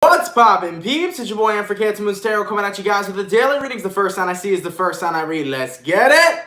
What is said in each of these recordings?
What's poppin', peeps? It's your boy, for CancerMoonsTarot, coming at you guys with the daily readings. The first sign I see is the first sign I read. Let's get it!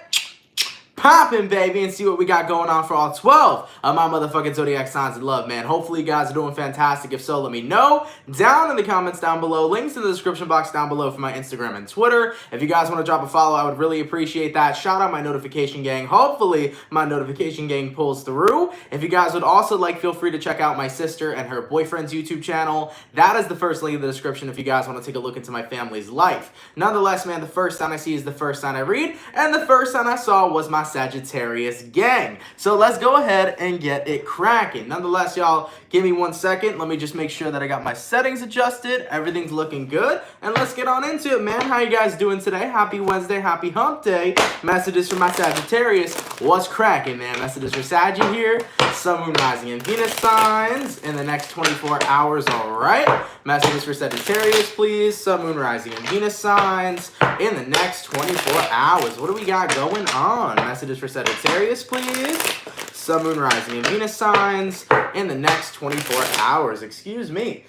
Poppin', baby, and see what we got going on for all 12 of my motherfucking zodiac signs in love, man. Hopefully you guys are doing fantastic. If so, let me know down in the comments down below. Links in the description box down below for my Instagram and Twitter. If you guys want to drop a follow, I would really appreciate that. Shout out my notification gang. Hopefully my notification gang pulls through. If you guys would also like, feel free to check out my sister and her boyfriend's YouTube channel. That is the first link in the description if you guys want to take a look into my family's life. Nonetheless, man, the first sign I see is the first sign I read, and the first sign I saw was my Sagittarius gang. So let's go ahead and get it cracking. Nonetheless, y'all, give me 1 second. Let me just make sure that I got my settings adjusted. Everything's looking good. And let's get on into it, man. How you guys doing today? Happy Wednesday. Happy hump day. Messages for my Sagittarius. What's cracking, man? Messages for Saggy here. Sun, Moon, Rising, and Venus signs in the next 24 hours, all right? Messages for Sagittarius, please. Sun, Moon, Rising, and Venus signs in the next 24 hours. What do we got going on? Messages for Sagittarius, please. Sun, Moon, Rising, and Venus signs in the next 24 hours. Excuse me.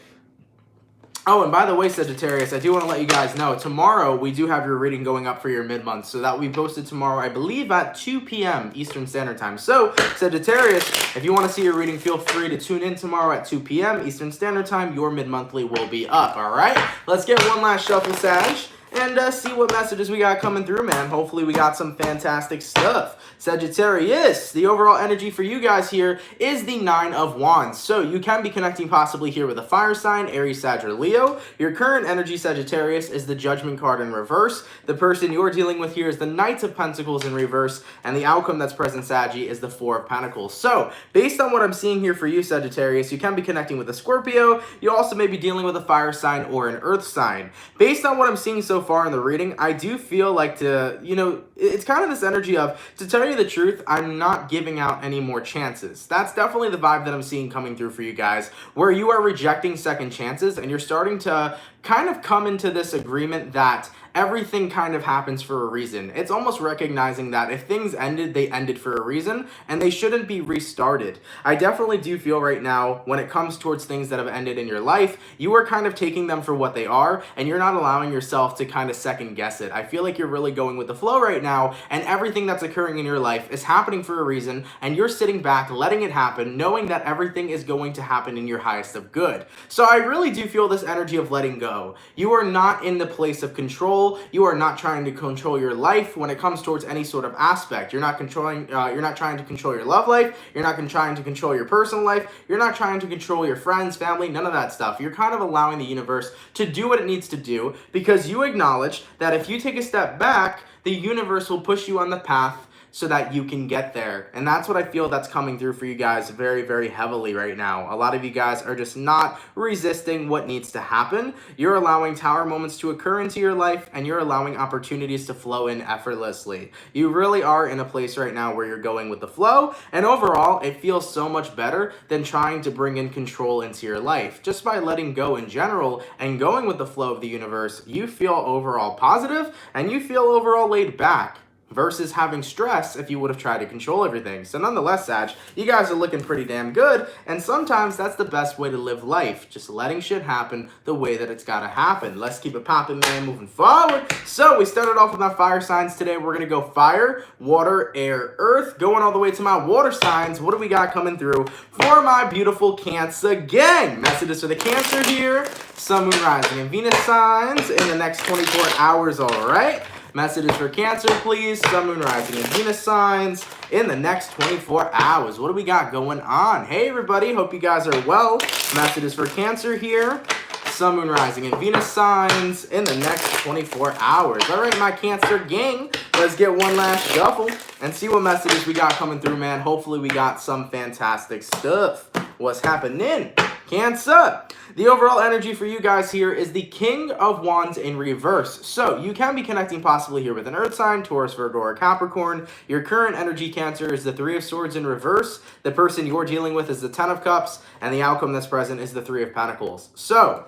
Oh, and by the way, Sagittarius, I do want to let you guys know, tomorrow we do have your reading going up for your mid-month, so that will be posted tomorrow, I believe, at 2 p.m. Eastern Standard Time. So, Sagittarius, if you want to see your reading, feel free to tune in tomorrow at 2 p.m. Eastern Standard Time. Your mid-monthly will be up, all right? Let's get one last shuffle, Sag, and see what messages we got coming through, man. Hopefully we got some fantastic stuff. Sagittarius, the overall energy for you guys here is the 9 of Wands. So you can be connecting possibly here with a fire sign, Aries, Sag, or Leo. Your current energy, Sagittarius, is the Judgment card in reverse. The person you're dealing with here is the Knight of Pentacles in reverse. And the outcome that's present, Saggy, is the 4 of Pentacles. So based on what I'm seeing here for you, Sagittarius, you can be connecting with a Scorpio. You also may be dealing with a fire sign or an earth sign. Based on what I'm seeing so far in the reading, I do feel like it's kind of this energy of, to tell you the truth, I'm not giving out any more chances. That's definitely the vibe that I'm seeing coming through for you guys, where you are rejecting second chances and you're starting to kind of come into this agreement that everything kind of happens for a reason. It's almost recognizing that if things ended, they ended for a reason, and they shouldn't be restarted. I definitely do feel right now, when it comes towards things that have ended in your life, you are kind of taking them for what they are, and you're not allowing yourself to kind of second guess it. I feel like you're really going with the flow right now, and everything that's occurring in your life is happening for a reason, and you're sitting back, letting it happen, knowing that everything is going to happen in your highest of good. So I really do feel this energy of letting go. You are not in the place of control. You are not trying to control your life when it comes towards any sort of aspect. You're not controlling. You're not trying to control your love life. You're not trying to control your personal life. You're not trying to control your friends, family, none of that stuff. You're kind of allowing the universe to do what it needs to do, because you acknowledge that if you take a step back, the universe will push you on the path so that you can get there. And that's what I feel that's coming through for you guys very, very heavily right now. A lot of you guys are just not resisting what needs to happen. You're allowing tower moments to occur into your life, and you're allowing opportunities to flow in effortlessly. You really are in a place right now where you're going with the flow, and overall, it feels so much better than trying to bring in control into your life. Just by letting go in general and going with the flow of the universe, you feel overall positive, and you feel overall laid back, versus having stress if you would have tried to control everything. So nonetheless, Sag, you guys are looking pretty damn good, and sometimes that's the best way to live life, just letting shit happen the way that it's gotta happen. Let's keep it popping, man, moving forward. So we started off with our fire signs today. We're gonna go fire, water, air, earth, going all the way to my water signs. What do we got coming through for my beautiful Cancer gang? Messages for the Cancer here. Sun, Moon, Rising, and Venus signs in the next 24 hours, all right? Messages for Cancer, please. Sun, Moon, Rising, and Venus signs in the next 24 hours. What do we got going on? Hey, everybody. Hope you guys are well. Messages for Cancer here. Sun, Moon, Rising, and Venus signs in the next 24 hours. All right, my Cancer gang. Let's get one last shuffle and see what messages we got coming through, man. Hopefully, we got some fantastic stuff. What's happening? Cancer. The overall energy for you guys here is the King of Wands in reverse. So you can be connecting possibly here with an earth sign, Taurus, Virgo, or Capricorn. Your current energy, Cancer, is the 3 of Swords in reverse. The person you're dealing with is the 10 of Cups, and the outcome that's present is the 3 of Pentacles. So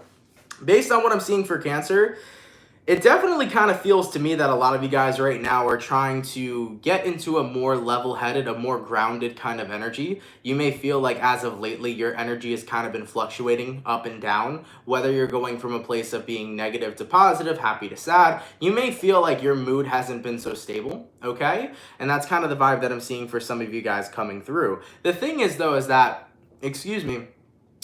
based on what I'm seeing for Cancer, It definitely kind of feels to me that a lot of you guys right now are trying to get into a more level-headed, a more grounded kind of energy. You may feel like as of lately, your energy has kind of been fluctuating up and down, whether you're going from a place of being negative to positive, happy to sad. You may feel like your mood hasn't been so stable, okay? And that's kind of the vibe that I'm seeing for some of you guys coming through. The thing is, though, is that, excuse me,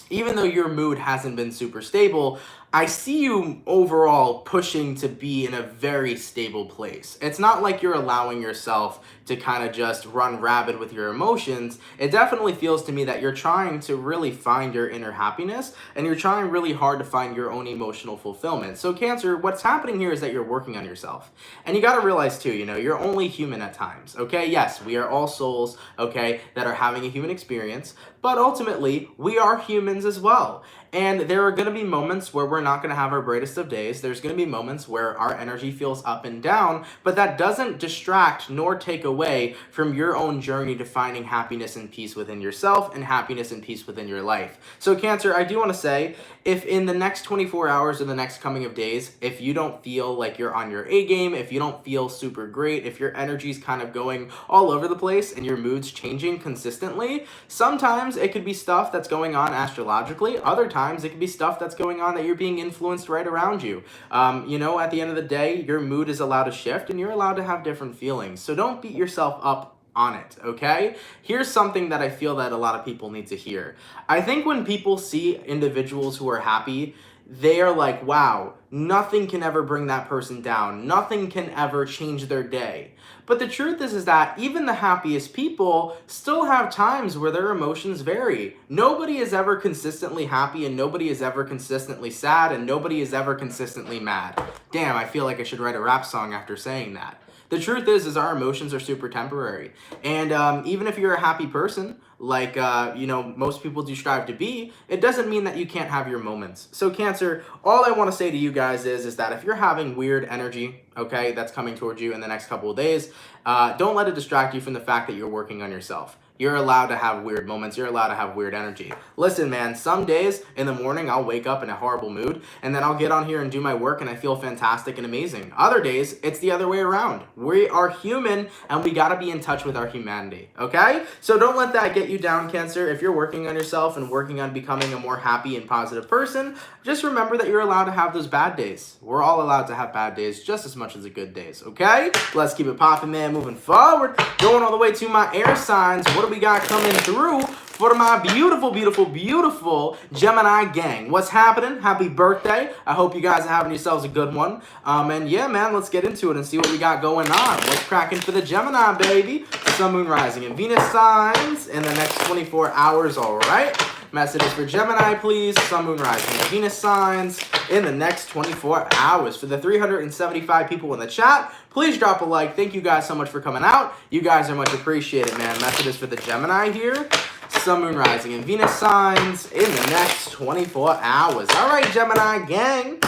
even though your mood hasn't been super stable, I see you overall pushing to be in a very stable place. It's not like you're allowing yourself to kind of just run rabid with your emotions. It definitely feels to me that you're trying to really find your inner happiness, and you're trying really hard to find your own emotional fulfillment. So Cancer, what's happening here is that you're working on yourself. And you got to realize too, you're only human at times, okay? Yes, we are all souls, okay, that are having a human experience, but ultimately, we are humans as well. And there are going to be moments where we're not going to have our brightest of days. There's going to be moments where our energy feels up and down, but that doesn't distract nor take away from your own journey to finding happiness and peace within yourself and happiness and peace within your life. So Cancer, I do want to say, if in the next 24 hours or the next coming of days, if you don't feel like you're on your A game, if you don't feel super great, if your energy's kind of going all over the place and your mood's changing consistently, sometimes it could be stuff that's going on astrologically. Other times it could be stuff that's going on that you're being influenced right around you. At the end of the day, your mood is allowed to shift and you're allowed to have different feelings. So don't beat yourself up on it, okay? Here's something that I feel that a lot of people need to hear. I think when people see individuals who are happy, they are like, wow, nothing can ever bring that person down. Nothing can ever change their day. But the truth is that even the happiest people still have times where their emotions vary. Nobody is ever consistently happy, and nobody is ever consistently sad, and nobody is ever consistently mad. Damn, I feel like I should write a rap song after saying that. The truth is our emotions are super temporary. And even if you're a happy person, like, most people do strive to be, it doesn't mean that you can't have your moments. So Cancer, all I want to say to you guys is that if you're having weird energy, okay, that's coming towards you in the next couple of days, don't let it distract you from the fact that you're working on yourself. You're allowed to have weird moments. You're allowed to have weird energy. Listen, man, some days in the morning, I'll wake up in a horrible mood, and then I'll get on here and do my work, and I feel fantastic and amazing. Other days, it's the other way around. We are human, and we gotta be in touch with our humanity, okay? So don't let that get you down, Cancer. If you're working on yourself and working on becoming a more happy and positive person, just remember that you're allowed to have those bad days. We're all allowed to have bad days just as much as the good days, okay? Let's keep it popping, man, moving forward. Going all the way to my air signs. What do we got coming through for my beautiful, beautiful, beautiful Gemini gang? What's happening? Happy birthday. I hope you guys are having yourselves a good one. And yeah, man, let's get into it and see what we got going on. What's cracking for the Gemini, baby? Sun, Moon, Rising, and Venus signs in the next 24 hours, all right? Messages for Gemini, please. Sun, Moon, Rising, and Venus signs in the next 24 hours. For the 375 people in the chat, please drop a like. Thank you guys so much for coming out. You guys are much appreciated, man. Messages for the Gemini here. Sun, Moon, Rising, and Venus signs in the next 24 hours. All right, Gemini gang.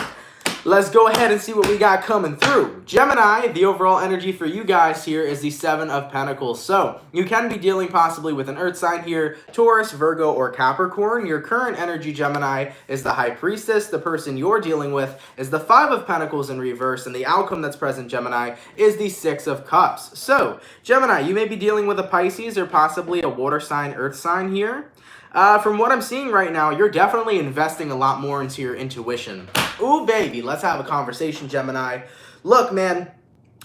Let's go ahead and see what we got coming through. Gemini, the overall energy for you guys here is the Seven of Pentacles. So you can be dealing possibly with an earth sign here, Taurus, Virgo, or Capricorn. Your current energy, Gemini, is the High Priestess. The person you're dealing with is the Five of Pentacles in reverse, and the outcome that's present, Gemini, is the Six of Cups. So, Gemini, you may be dealing with a Pisces or possibly a water sign, earth sign here. From what I'm seeing right now, you're definitely investing a lot more into your intuition. Ooh, baby, let's have a conversation, Gemini. Look, man,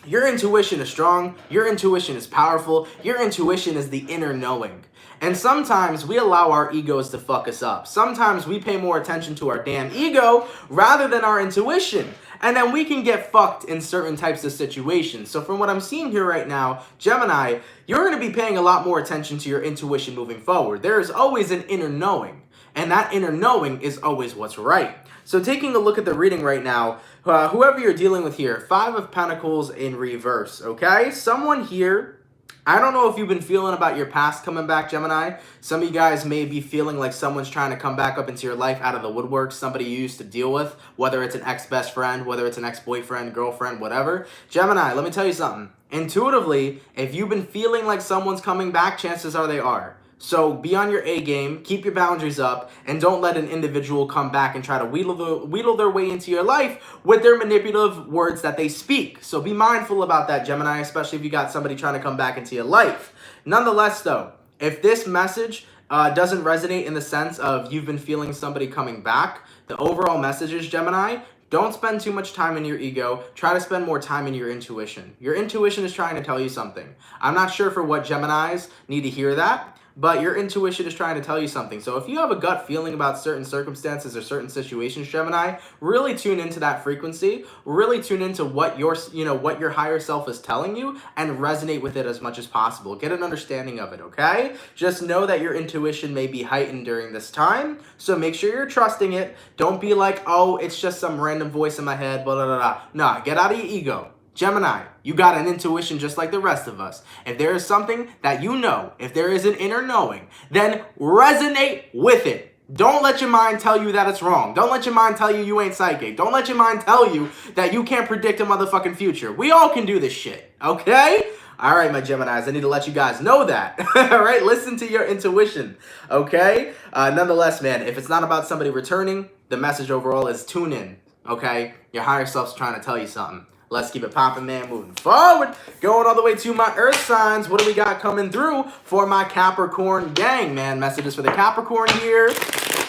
your intuition is strong. Your intuition is powerful. Your intuition is the inner knowing. And sometimes we allow our egos to fuck us up. Sometimes we pay more attention to our damn ego rather than our intuition. And then we can get fucked in certain types of situations. So from what I'm seeing here right now, Gemini, you're going to be paying a lot more attention to your intuition moving forward. There is always an inner knowing. And that inner knowing is always what's right. So taking a look at the reading right now, whoever you're dealing with here, Five of Pentacles in reverse, okay? Someone here, I don't know if you've been feeling about your past coming back, Gemini. Some of you guys may be feeling like someone's trying to come back up into your life out of the woodwork, somebody you used to deal with, whether it's an ex-best friend, whether it's an ex-boyfriend, girlfriend, whatever. Gemini, let me tell you something. Intuitively, if you've been feeling like someone's coming back, chances are they are. So be on your A game, keep your boundaries up, and don't let an individual come back and try to wheedle their way into your life with their manipulative words that they speak. So be mindful about that, Gemini, especially if you got somebody trying to come back into your life. Nonetheless, though, if this message doesn't resonate in the sense of you've been feeling somebody coming back, the overall message is, Gemini, don't spend too much time in your ego. Try to spend more time in your intuition. Your intuition is trying to tell you something. I'm not sure for what Geminis need to hear that, but your intuition is trying to tell you something. So if you have a gut feeling about certain circumstances or certain situations, Gemini, really tune into that frequency. Really tune into what what your higher self is telling you and resonate with it as much as possible. Get an understanding of it, okay? Just know that your intuition may be heightened during this time, so make sure you're trusting it. Don't be like, oh, it's just some random voice in my head, blah, blah, blah, blah. Nah, get out of your ego. Gemini, you got an intuition just like the rest of us. If there is something that you know, if there is an inner knowing, then resonate with it. Don't let your mind tell you that it's wrong. Don't let your mind tell you you ain't psychic. Don't let your mind tell you that you can't predict a motherfucking future. We all can do this shit, okay? All right, my Geminis, I need to let you guys know that. All right, listen to your intuition, okay? Nonetheless, man, if it's not about somebody returning, the message overall is tune in, okay? Your higher self's trying to tell you something. Let's keep it popping, man. Moving forward. Going all the way to my earth signs. What do we got coming through for my Capricorn gang, man? Messages for the Capricorn here.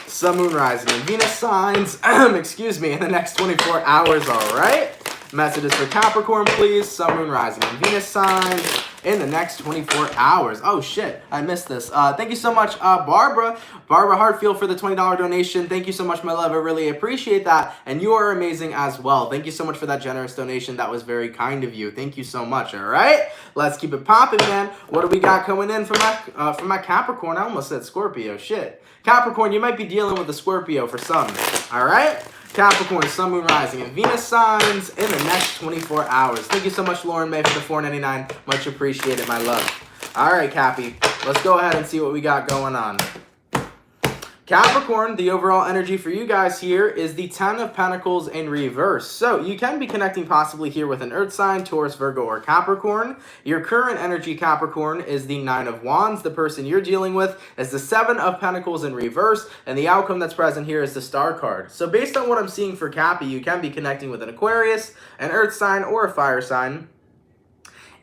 Sun, Moon, Rising, and Venus signs. Excuse me, in the next 24 hours, all right? Messages for Capricorn, please. Sun, Moon, Rising, and Venus signs in the next 24 hours. Oh, shit. I missed this. Thank you so much, Barbara. Barbara Hartfield for the $20 donation. Thank you so much, my love. I really appreciate that. And you are amazing as well. Thank you so much for that generous donation. That was very kind of you. Thank you so much, all right? Let's keep it popping, man. What do we got coming in for my Capricorn? I almost said Scorpio. Shit. Capricorn, you might be dealing with a Scorpio for some, all right? Capricorn, Sun, Moon, Rising, and Venus signs in the next 24 hours. Thank you so much, Lauren May, for the $4.99. Much appreciated, my love. All right, Cappy. Let's go ahead and see what we got going on. Capricorn, the overall energy for you guys here is the 10 of Pentacles in reverse. So you can be connecting possibly here with an earth sign, Taurus, Virgo, or Capricorn. Your current energy, Capricorn, is the 9 of Wands. The person you're dealing with is the 7 of Pentacles in reverse. And the outcome that's present here is the Star card. So based on what I'm seeing for Cappy, you can be connecting with an Aquarius, an earth sign, or a fire sign.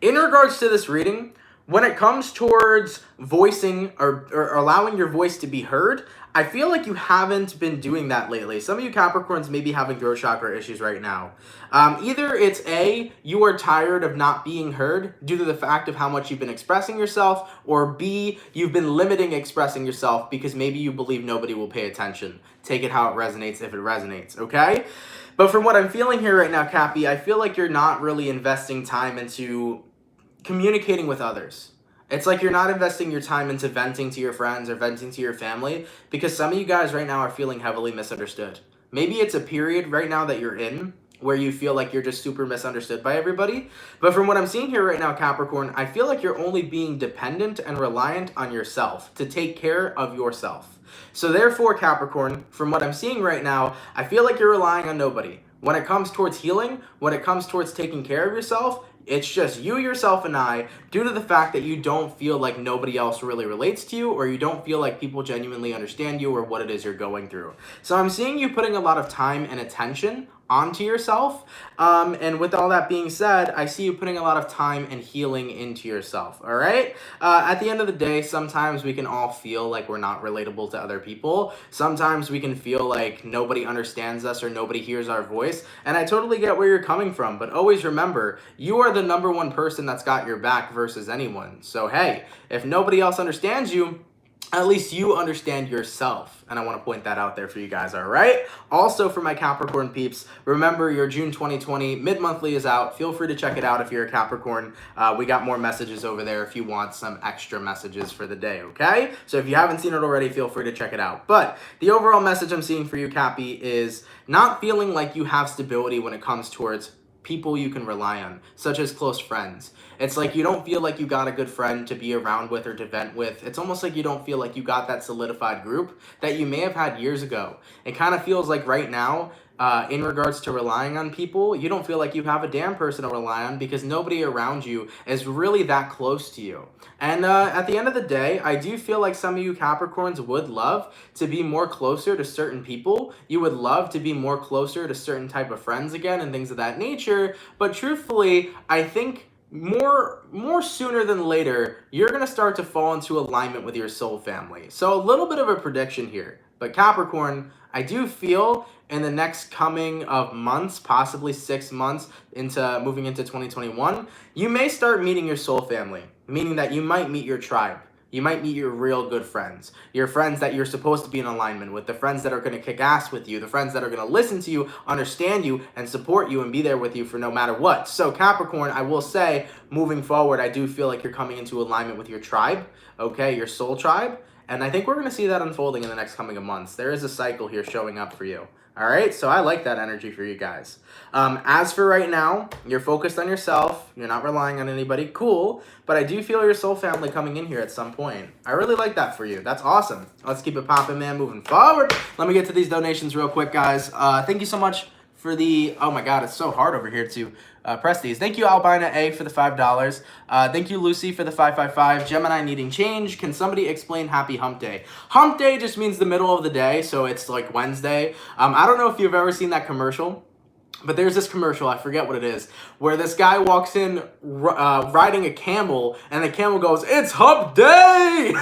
In regards to this reading, when it comes towards voicing or allowing your voice to be heard, I feel like you haven't been doing that lately. Some of you Capricorns may be having throat chakra issues right now. Either it's A, you are tired of not being heard due to the fact of how much you've been expressing yourself, or B, you've been limiting expressing yourself because maybe you believe nobody will pay attention. Take it how it resonates if it resonates, okay? But from what I'm feeling here right now, Cappy, I feel like you're not really investing time into communicating with others. It's like you're not investing your time into venting to your friends or venting to your family because some of you guys right now are feeling heavily misunderstood. Maybe it's a period right now that you're in where you feel like you're just super misunderstood by everybody. But from what I'm seeing here right now, Capricorn, I feel like you're only being dependent and reliant on yourself to take care of yourself. So therefore, Capricorn, from what I'm seeing right now, I feel like you're relying on nobody. When it comes towards healing, when it comes towards taking care of yourself, it's just you, yourself, and I, due to the fact that you don't feel like nobody else really relates to you, or you don't feel like people genuinely understand you or what it is you're going through. So I'm seeing you putting a lot of time and attention onto yourself. And with all that being said, I see you putting a lot of time and healing into yourself, all right? At the end of the day, sometimes we can all feel like we're not relatable to other people. Sometimes we can feel like nobody understands us or nobody hears our voice. And I totally get where you're coming from, but always remember, you are the number one person that's got your back versus anyone. So hey, if nobody else understands you, at least you understand yourself. And I want to point that out there for you guys, all right? Also, for my Capricorn peeps, remember your June 2020 mid-monthly is out. Feel free to check it out if you're a Capricorn. We got more messages over there if you want some extra messages for the day, okay? So if you haven't seen it already, feel free to check it out. But the overall message I'm seeing for you, Cappy, is not feeling like you have stability when it comes towards people you can rely on, such as close friends. It's like you don't feel like you got a good friend to be around with or to vent with. It's almost like you don't feel like you got that solidified group that you may have had years ago. It kind of feels like right now, in regards to relying on people, you don't feel like you have a damn person to rely on because nobody around you is really that close to you. And at the end of the day, I do feel like some of you Capricorns would love to be more closer to certain people. You would love to be more closer to certain type of friends again and things of that nature. But truthfully, I think more sooner than later, you're going to start to fall into alignment with your soul family. So a little bit of a prediction here. But Capricorn, I do feel in the next coming of months, possibly 6 months into moving into 2021, you may start meeting your soul family, meaning that you might meet your tribe. You might meet your real good friends, your friends that you're supposed to be in alignment with, the friends that are going to kick ass with you, the friends that are going to listen to you, understand you, and support you and be there with you for no matter what. So Capricorn, I will say, moving forward, I do feel like you're coming into alignment with your tribe, okay, your soul tribe. And I think we're going to see that unfolding in the next coming of months. There is a cycle here showing up for you. All right, so I like that energy for you guys. As for right now, you're focused on yourself. You're not relying on anybody. Cool. But I do feel your soul family coming in here at some point. I really like that for you. That's awesome. Let's keep it popping, man, moving forward. Let me get to these donations real quick, guys. Thank you so much for the... Oh, my God, it's so hard over here to press these. Thank you, Albina A, for the $5. Thank you, Lucy, for the 555. Gemini needing change. Can somebody explain Happy Hump Day? Hump Day just means the middle of the day, so it's like Wednesday. I don't know if you've ever seen that commercial, but there's this commercial, I forget what it is, where this guy walks in riding a camel, and the camel goes, "It's Hump Day!"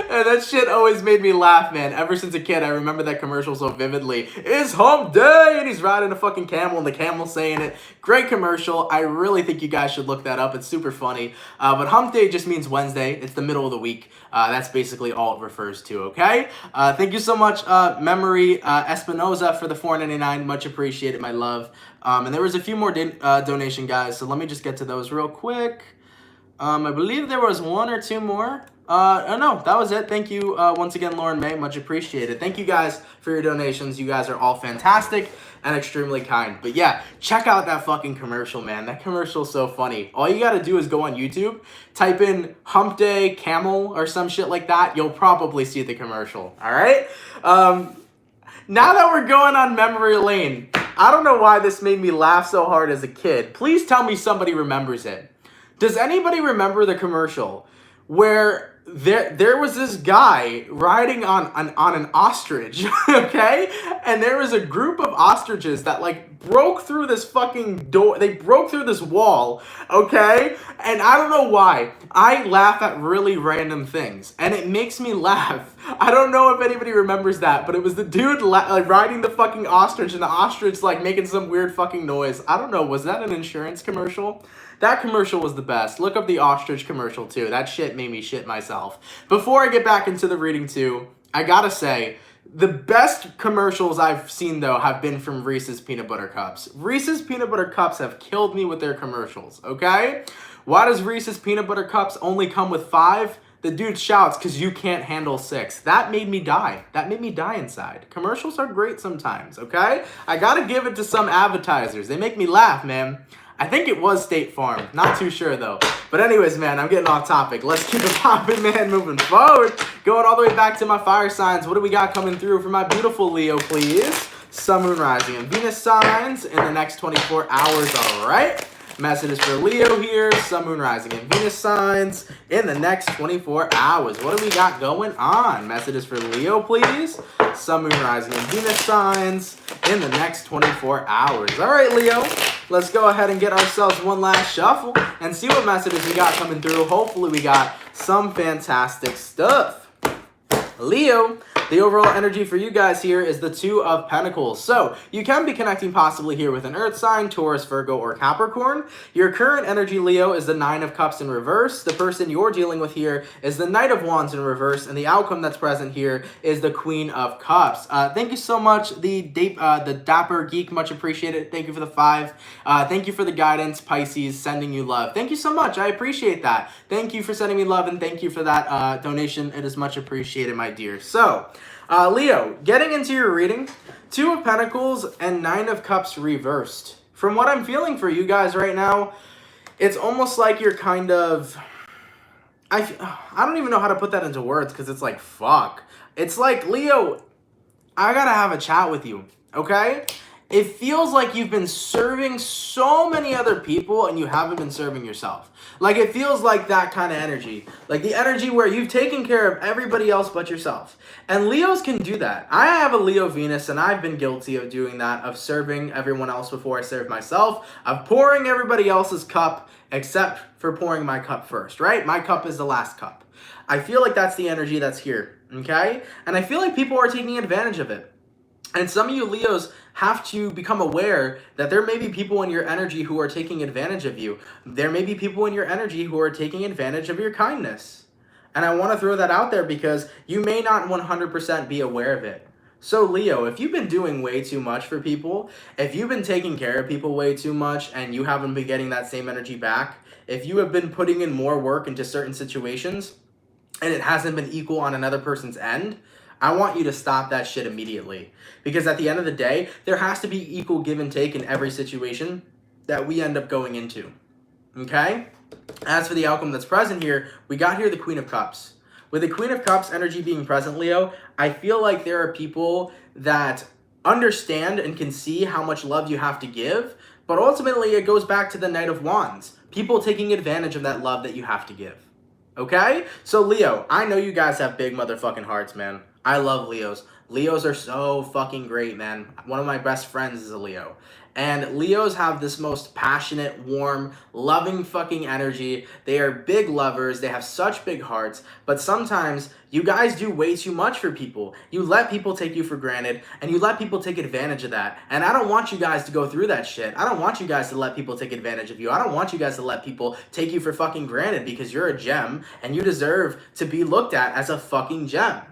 And that shit always made me laugh, man. Ever since a kid, I remember that commercial so vividly. It's Hump Day! And he's riding a fucking camel, and the camel's saying it. Great commercial. I really think you guys should look that up. It's super funny. But Hump Day just means Wednesday. It's the middle of the week. That's basically all it refers to, okay? Thank you so much, Memory Espinoza, for the $4.99. Much appreciated, my love. And there was a few more donation, guys, so let me just get to those real quick. I believe there was one or two more. Oh, no, that was it. Thank you once again, Lauren May. Much appreciated. Thank you guys for your donations. You guys are all fantastic and extremely kind. But yeah, check out that fucking commercial, man. That commercial is so funny. All you gotta do is go on YouTube, type in Hump Day Camel or some shit like that. You'll probably see the commercial. All right? Now that we're going on memory lane, I don't know why this made me laugh so hard as a kid. Please tell me somebody remembers it. Does anybody remember the commercial where there was this guy riding on an ostrich, okay? And there was a group of ostriches that like broke through this fucking door. They broke through this wall, okay? And I don't know why. I laugh at really random things, and it makes me laugh. I don't know if anybody remembers that, but it was the dude like riding the fucking ostrich, and the ostrich like making some weird fucking noise. I don't know. Was that an insurance commercial? That commercial was the best. Look up the ostrich commercial, too. That shit made me shit myself. Before I get back into the reading, too, I gotta say, the best commercials I've seen, though, have been from Reese's Peanut Butter Cups. Reese's Peanut Butter Cups have killed me with their commercials, okay? Why does Reese's Peanut Butter Cups only come with 5? The dude shouts, "'Cause you can't handle 6." That made me die. That made me die inside. Commercials are great sometimes, okay? I gotta give it to some advertisers. They make me laugh, man. I think it was State Farm. Not too sure, though. But anyways, man, I'm getting off topic. Let's keep it popping, man, moving forward. Going all the way back to my fire signs. What do we got coming through for my beautiful Leo, please? Sun, Moon, Rising, and Venus signs in the next 24 hours, all right? Messages for Leo here. Sun, Moon, Rising, and Venus signs in the next 24 hours. What do we got going on? Messages for Leo, please. Sun, Moon, Rising, and Venus signs in the next 24 hours. All right, Leo. Let's go ahead and get ourselves one last shuffle and see what messages we got coming through. Hopefully we got some fantastic stuff. Leo, the overall energy for you guys here is the 2 of Pentacles. So you can be connecting possibly here with an Earth sign, Taurus, Virgo, or Capricorn. Your current energy, Leo, is the 9 of Cups in reverse. The person you're dealing with here is the Knight of Wands in reverse. And the outcome that's present here is the Queen of Cups. Thank you so much, the Dapper Geek. Much appreciated. Thank you for the 5. Thank you for the guidance, Pisces, sending you love. Thank you so much. I appreciate that. Thank you for sending me love, and thank you for that donation. It is much appreciated, my dear. So, Leo, getting into your reading, 2 of Pentacles and 9 of Cups reversed. From what I'm feeling for you guys right now, it's almost like you're kind of... I don't even know how to put that into words because it's like, fuck. It's like, Leo, I gotta have a chat with you, okay? It feels like you've been serving so many other people and you haven't been serving yourself. Like, it feels like that kind of energy. Like the energy where you've taken care of everybody else but yourself. And Leos can do that. I have a Leo Venus and I've been guilty of doing that, of serving everyone else before I serve myself, of pouring everybody else's cup except for pouring my cup first, right? My cup is the last cup. I feel like that's the energy that's here, okay? And I feel like people are taking advantage of it. And some of you Leos have to become aware that there may be people in your energy who are taking advantage of you. There may be people in your energy who are taking advantage of your kindness. And I want to throw that out there because you may not 100% be aware of it. So Leo, if you've been doing way too much for people, if you've been taking care of people way too much and you haven't been getting that same energy back, if you have been putting in more work into certain situations and it hasn't been equal on another person's end, I want you to stop that shit immediately. Because at the end of the day, there has to be equal give and take in every situation that we end up going into. Okay? As for the outcome that's present here, we got here the Queen of Cups. With the Queen of Cups energy being present, Leo, I feel like there are people that understand and can see how much love you have to give, but ultimately it goes back to the Knight of Wands. People taking advantage of that love that you have to give. Okay? So Leo, I know you guys have big motherfucking hearts, man. I love Leos. Leos are so fucking great, man. One of my best friends is a Leo. And Leos have this most passionate, warm, loving fucking energy. They are big lovers. They have such big hearts. But sometimes you guys do way too much for people. You let people take you for granted and you let people take advantage of that. And I don't want you guys to go through that shit. I don't want you guys to let people take advantage of you. I don't want you guys to let people take you for fucking granted because you're a gem and you deserve to be looked at as a fucking gem.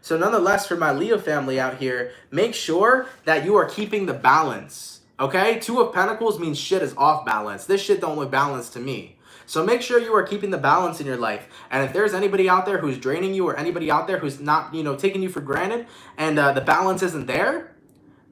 So nonetheless, for my Leo family out here, make sure that you are keeping the balance. Okay? Two of Pentacles means shit is off balance. This shit don't look balanced to me. So make sure you are keeping the balance in your life. And if there's anybody out there who's draining you or anybody out there who's not, taking you for granted and the balance isn't there,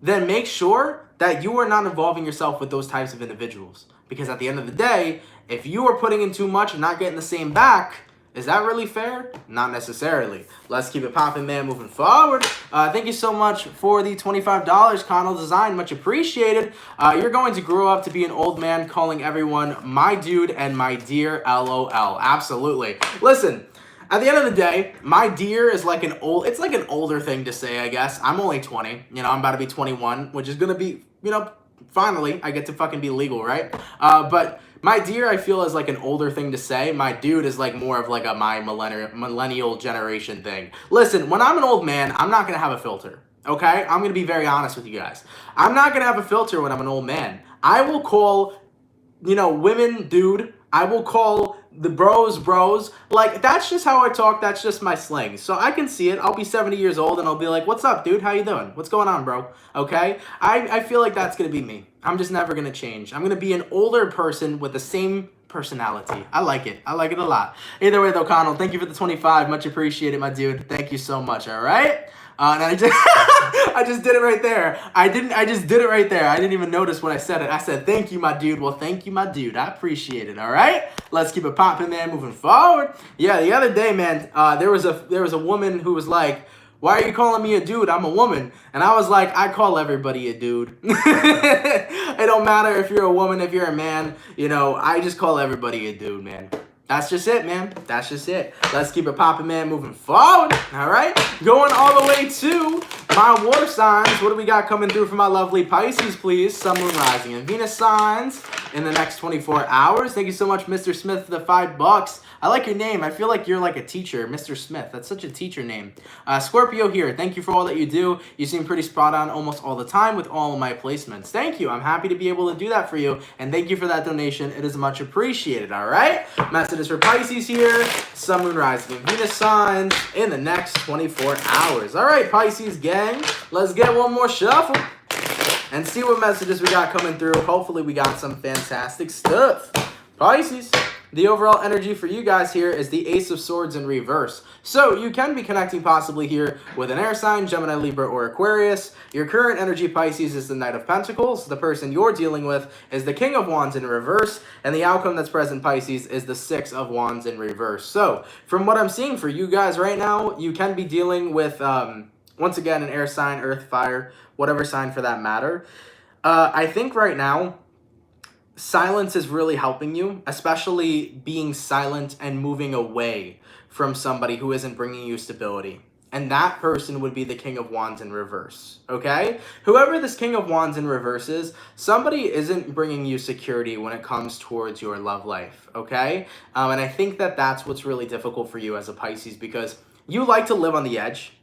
then make sure that you are not involving yourself with those types of individuals. Because at the end of the day, if you are putting in too much and not getting the same back, is that really fair? Not necessarily. Let's keep it popping, man, moving forward. Thank you so much for the $25, Connell Design. Much appreciated. You're going to grow up to be an old man calling everyone my dude and my dear, LOL. Absolutely. Listen, at the end of the day, my dear is like it's like an older thing to say, I guess. I'm only 20. I'm about to be 21, which is going to be, finally, I get to fucking be legal, right? But my dear, I feel, is like an older thing to say. My dude is like more of like my millennial generation thing. Listen, when I'm an old man, I'm not going to have a filter, okay? I'm going to be very honest with you guys. I'm not going to have a filter when I'm an old man. I will call, women dude. I will call the bros. Like, that's just how I talk. That's just my slang. So I can see it. I'll be 70 years old and I'll be like, what's up, dude? How you doing? What's going on, bro? Okay? I feel like that's going to be me. I'm just never going to change. I'm going to be an older person with the same personality. I like it. I like it a lot. Either way, though, Connell, thank you for the 25. Much appreciated, my dude. Thank you so much, all right? And I just, I just did it right there. I just did it right there. I didn't even notice when I said it. I said, thank you, my dude. Well, thank you, my dude. I appreciate it, all right? Let's keep it popping, man, moving forward. Yeah, the other day, man, there was a woman who was like, why are you calling me a dude? I'm a woman. And I was like, I call everybody a dude. It don't matter if you're a woman, if you're a man, I just call everybody a dude, man. That's just it, man. That's just it. Let's keep it popping, man, moving forward. All right? Going all the way to my water signs. What do we got coming through for my lovely Pisces, please? Sun, Moon, Rising, and Venus signs in the next 24 hours. Thank you so much, Mr. Smith, for the $5. I like your name. I feel like you're like a teacher, Mr. Smith. That's such a teacher name. Scorpio here. Thank you for all that you do. You seem pretty spot on almost all the time with all of my placements. Thank you. I'm happy to be able to do that for you. And thank you for that donation. It is much appreciated, all right? Messages for Pisces here. Sun, Moon, Rising, and Venus signs in the next 24 hours. All right, Pisces gang. Let's get one more shuffle and see what messages we got coming through. Hopefully we got some fantastic stuff. Pisces. The overall energy for you guys here is the Ace of Swords in reverse. So you can be connecting possibly here with an air sign, Gemini, Libra, or Aquarius. Your current energy, Pisces, is the Knight of Pentacles. The person you're dealing with is the King of Wands in reverse. And the outcome that's present, Pisces, is the Six of Wands in reverse. So from what I'm seeing for you guys right now, you can be dealing with Once again, an air sign, earth, fire, whatever sign for that matter. I think right now, silence is really helping you, especially being silent and moving away from somebody who isn't bringing you stability. And that person would be the King of Wands in reverse, okay? Whoever this King of Wands in reverse is, somebody isn't bringing you security when it comes towards your love life, okay? And I think that that's what's really difficult for you as a Pisces, because you like to live on the edge,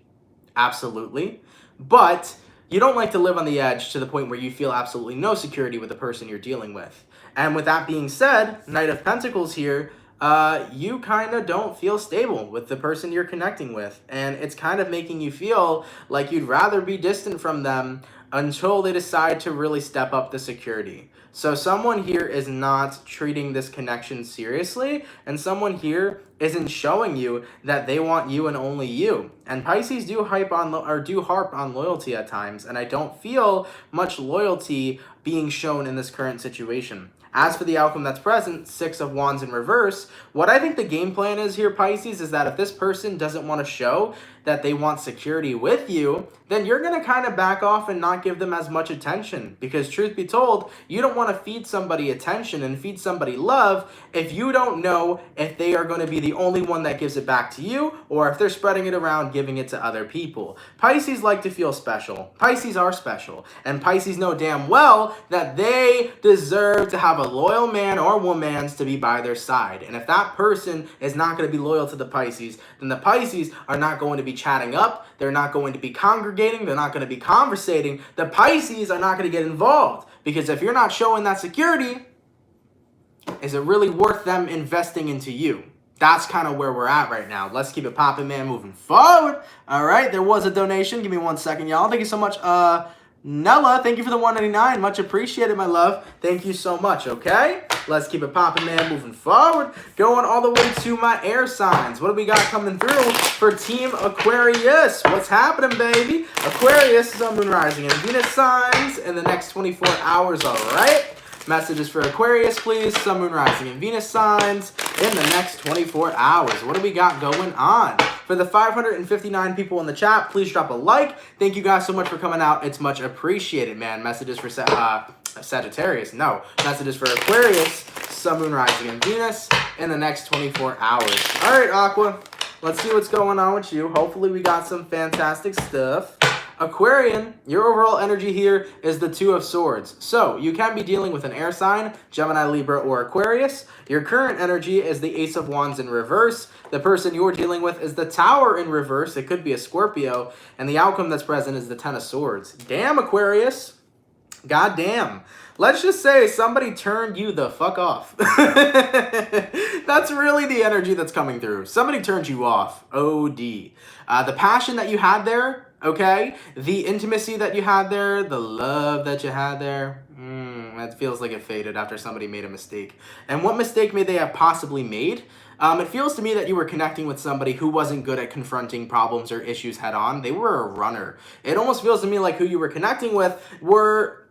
absolutely, but you don't like to live on the edge to the point where you feel absolutely no security with the person you're dealing with. And with that being said, Knight of Pentacles here, you kind of don't feel stable with the person you're connecting with. And it's kind of making you feel like you'd rather be distant from them until they decide to really step up the security. So someone here is not treating this connection seriously, and someone here isn't showing you that they want you and only you. And Pisces do harp on loyalty at times, and I don't feel much loyalty being shown in this current situation. As for the outcome that's present, Six of Wands in reverse, what I think the game plan is here, Pisces, is that if this person doesn't want to show that they want security with you, then you're going to kind of back off and not give them as much attention. Because truth be told, you don't want to feed somebody attention and feed somebody love if you don't know if they are going to be the only one that gives it back to you, or if they're spreading it around, giving it to other people. Pisces like to feel special. Pisces are special. And Pisces know damn well that they deserve to have a loyal man or woman to be by their side. And if that person is not going to be loyal to the Pisces, then the Pisces are not going to be chatting up, they're not going to be congregating, they're not going to be conversating. The Pisces are not going to get involved, because if you're not showing that security, is it really worth them investing into you? That's kind of where we're at right now. Let's keep it popping, man, moving forward. All right, there was a donation. Give me 1 second, y'all. Thank you so much. Nella, thank you for the $1.99. Much appreciated, my love. Thank you so much, okay? Let's keep it popping, man, moving forward. Going all the way to my air signs. What do we got coming through for Team Aquarius? What's happening, baby? Aquarius, Sun, Moon, Rising, and Venus signs in the next 24 hours, all right? Messages for Aquarius, please. Sun, Moon, Rising, and Venus signs in the next 24 hours. What do we got going on? For the 559 people in the chat, please drop a like. Thank you guys so much for coming out. It's much appreciated, man. Messages for Sagittarius. No. Messages for Aquarius, Sun, Moon, Rising, and Venus in the next 24 hours. All right, Aqua. Let's see what's going on with you. Hopefully we got some fantastic stuff. Aquarian, your overall energy here is the Two of Swords. So, you can be dealing with an air sign, Gemini, Libra, or Aquarius. Your current energy is the Ace of Wands in reverse. The person you're dealing with is the Tower in reverse. It could be a Scorpio. And the outcome that's present is the Ten of Swords. Damn, Aquarius. God damn. Let's just say somebody turned you the fuck off. That's really the energy that's coming through. Somebody turned you off. OD. The passion that you had there, okay? The intimacy that you had there, the love that you had there, that feels like it faded after somebody made a mistake. And what mistake may they have possibly made? It feels to me that you were connecting with somebody who wasn't good at confronting problems or issues head on. They were a runner. It almost feels to me like who you were connecting with were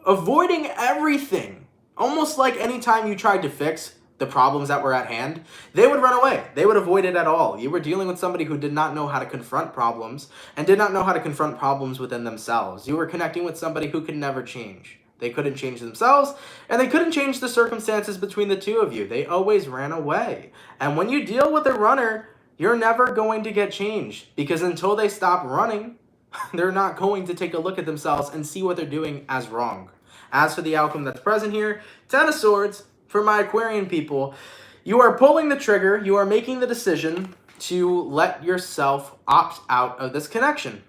avoiding everything. Almost like anytime you tried to fix the problems that were at hand, they would run away. They would avoid it at all. You were dealing with somebody who did not know how to confront problems and did not know how to confront problems within themselves. You were connecting with somebody who could never change. They couldn't change themselves, and they couldn't change the circumstances between the two of you. They always ran away. And when you deal with a runner, you're never going to get changed, because until they stop running, they're not going to take a look at themselves and see what they're doing as wrong. As for the outcome that's present here, Ten of Swords, for my Aquarian people, you are pulling the trigger, you are making the decision to let yourself opt out of this connection.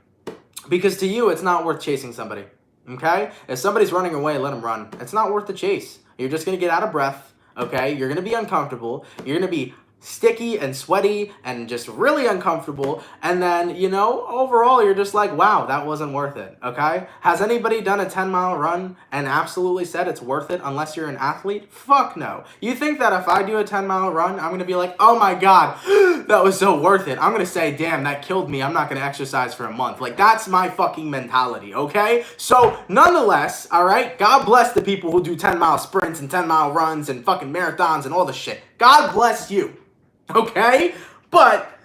Because to you, it's not worth chasing somebody, okay? If somebody's running away, let them run. It's not worth the chase. You're just going to get out of breath, okay? You're going to be uncomfortable. You're going to be sticky and sweaty and just really uncomfortable, and then, you know, overall you're just like, wow, that wasn't worth it, okay? Has anybody done a 10-mile run and absolutely said it's worth it unless you're an athlete? Fuck no. You think that if I do a 10-mile run, I'm gonna be like, oh my god, that was so worth it. I'm gonna say, damn, that killed me, I'm not gonna exercise for a month. Like, that's my fucking mentality, okay? So, nonetheless, alright, God bless the people who do 10-mile sprints and 10-mile runs and fucking marathons and all the shit. God bless you. Okay? But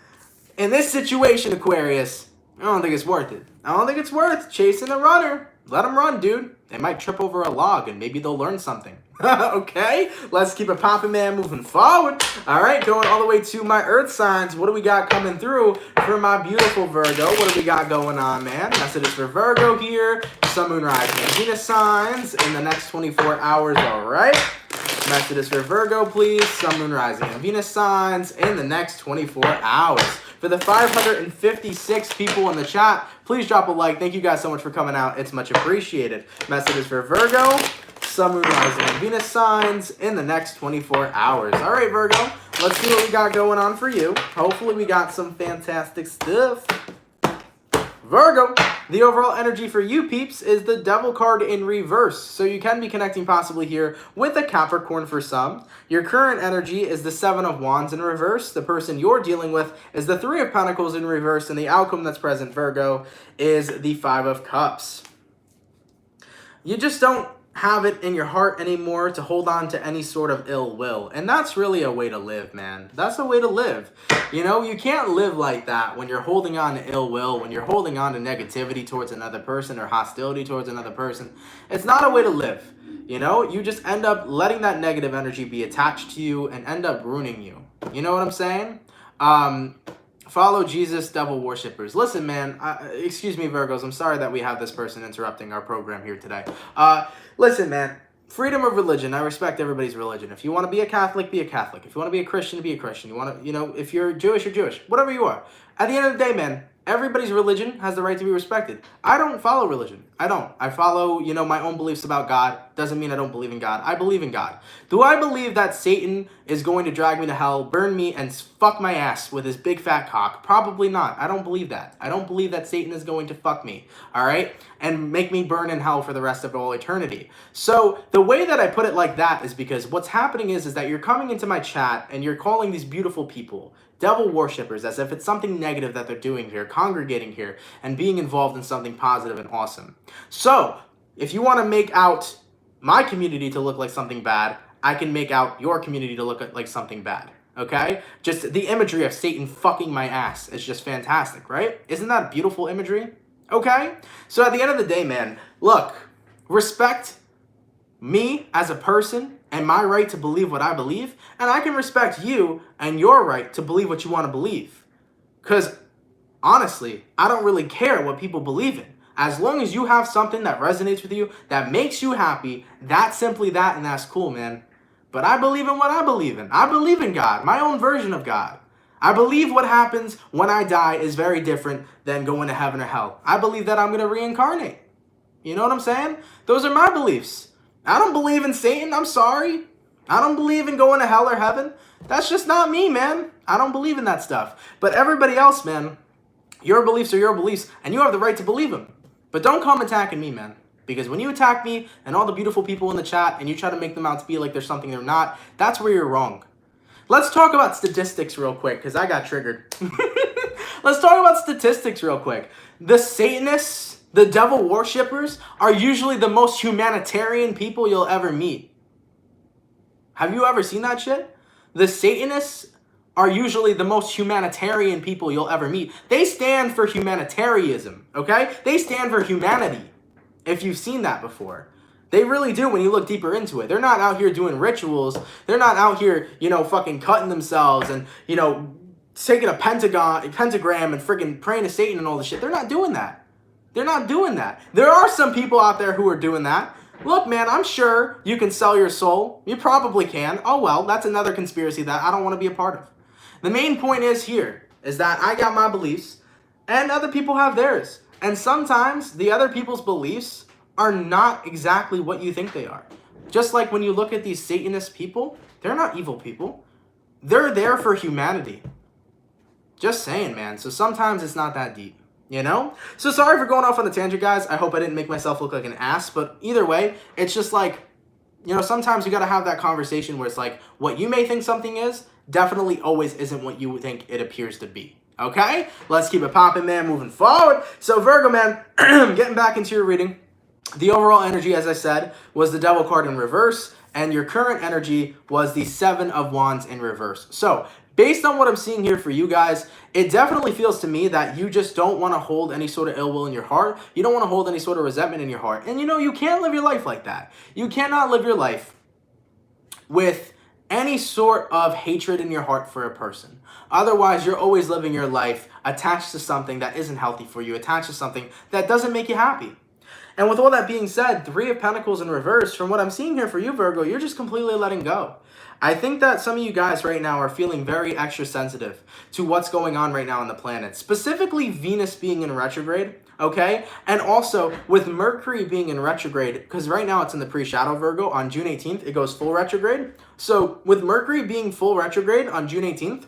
in this situation, Aquarius, I don't think it's worth it. I don't think it's worth chasing a runner. Let them run, dude. They might trip over a log and maybe they'll learn something. Okay, let's keep it popping, man, moving forward. All right, going all the way to my earth signs. What do we got coming through for my beautiful Virgo? What do we got going on, man? Messages for Virgo here. Sun, Moon, Rising, and Venus signs in the next 24 hours, all right? Messages for Virgo, please. Sun, Moon, Rising, and Venus signs in the next 24 hours. For the 556 people in the chat, please drop a like. Thank you guys so much for coming out. It's much appreciated. Messages for Virgo, Sun, Moon, Rising, and Venus signs in the next 24 hours. All right, Virgo, let's see what we got going on for you. Hopefully we got some fantastic stuff. Virgo, the overall energy for you peeps is the Devil card in reverse. So you can be connecting possibly here with a Capricorn for some. Your current energy is the Seven of Wands in reverse. The person you're dealing with is the Three of Pentacles in reverse. And the outcome that's present, Virgo, is the Five of Cups. You just don't have it in your heart anymore to hold on to any sort of ill will. And that's really a way to live, man. That's a way to live. You know, you can't live like that when you're holding on to ill will, when you're holding on to negativity towards another person or hostility towards another person. It's not a way to live. You know, you just end up letting that negative energy be attached to you and end up ruining you. You know what I'm saying? Follow Jesus, devil worshippers. Listen, man, excuse me, Virgos. I'm sorry that we have this person interrupting our program here today. Listen, man, freedom of religion. I respect everybody's religion. If you want to be a Catholic, be a Catholic. If you want to be a Christian, be a Christian. You want to, you know, if you're Jewish, you're Jewish. Whatever you are. At the end of the day, man, everybody's religion has the right to be respected. I don't follow religion. I don't. I follow, you know, my own beliefs about God. Doesn't mean I don't believe in God. I believe in God. Do I believe that Satan is going to drag me to hell, burn me, and fuck my ass with his big fat cock? Probably not. I don't believe that. I don't believe that Satan is going to fuck me, all right, and make me burn in hell for the rest of all eternity. So the way that I put it like that is because what's happening is that you're coming into my chat and you're calling these beautiful people devil worshippers as if it's something negative that they're doing here, congregating here, and being involved in something positive and awesome. So if you want to make out my community to look like something bad, I can make out your community to look like something bad, okay? Just the imagery of Satan fucking my ass is just fantastic, right? Isn't that beautiful imagery? Okay? So at the end of the day, man, look, respect me as a person and my right to believe what I believe, and I can respect you and your right to believe what you want to believe. Because, honestly, I don't really care what people believe in. As long as you have something that resonates with you, that makes you happy, that's simply that, and that's cool, man. But I believe in what I believe in. I believe in God, my own version of God. I believe what happens when I die is very different than going to heaven or hell. I believe that I'm going to reincarnate. You know what I'm saying? Those are my beliefs. I don't believe in Satan. I'm sorry. I don't believe in going to hell or heaven. That's just not me, man. I don't believe in that stuff. But everybody else, man, your beliefs are your beliefs, and you have the right to believe them. But don't come attacking me, man. Because when you attack me and all the beautiful people in the chat and you try to make them out to be like they're something they're not, that's where you're wrong. Let's talk about statistics real quick, because I got triggered. Let's talk about statistics real quick. The Satanists, the devil worshippers, are usually the most humanitarian people you'll ever meet. Have you ever seen that shit? The Satanists are usually the most humanitarian people you'll ever meet. They stand for humanitarianism, okay? They stand for humanity, if you've seen that before. They really do when you look deeper into it. They're not out here doing rituals. They're not out here, you know, fucking cutting themselves and, you know, taking a pentagram and freaking praying to Satan and all this shit. They're not doing that. They're not doing that. There are some people out there who are doing that. Look, man, I'm sure you can sell your soul. You probably can. Oh, well, that's another conspiracy that I don't want to be a part of. The main point is here is that I got my beliefs and other people have theirs. And sometimes the other people's beliefs are not exactly what you think they are. Just like when you look at these Satanist people, they're not evil people. They're there for humanity. Just saying, man. So sometimes it's not that deep. You know? So sorry for going off on the tangent, guys. I hope I didn't make myself look like an ass. But either way, it's just like, you know, sometimes you got to have that conversation where it's like, what you may think something is definitely always isn't what you think it appears to be. Okay? Let's keep it popping, man, moving forward. So Virgo, man, getting back into your reading. The overall energy, as I said, was the Devil card in reverse. And your current energy was the Seven of Wands in reverse. So Based on what I'm seeing here for you guys, it definitely feels to me that you just don't want to hold any sort of ill will in your heart. You don't want to hold any sort of resentment in your heart. And you know, you can't live your life like that. You cannot live your life with any sort of hatred in your heart for a person. Otherwise, you're always living your life attached to something that isn't healthy for you, attached to something that doesn't make you happy. And with all that being said, Three of Pentacles in reverse, from what I'm seeing here for you, Virgo, you're just completely letting go. I think that some of you guys right now are feeling very extra sensitive to what's going on right now on the planet, specifically Venus being in retrograde, okay? And also with Mercury being in retrograde, because right now it's in the pre-shadow Virgo, on June 18th, it goes full retrograde. So with Mercury being full retrograde on June 18th,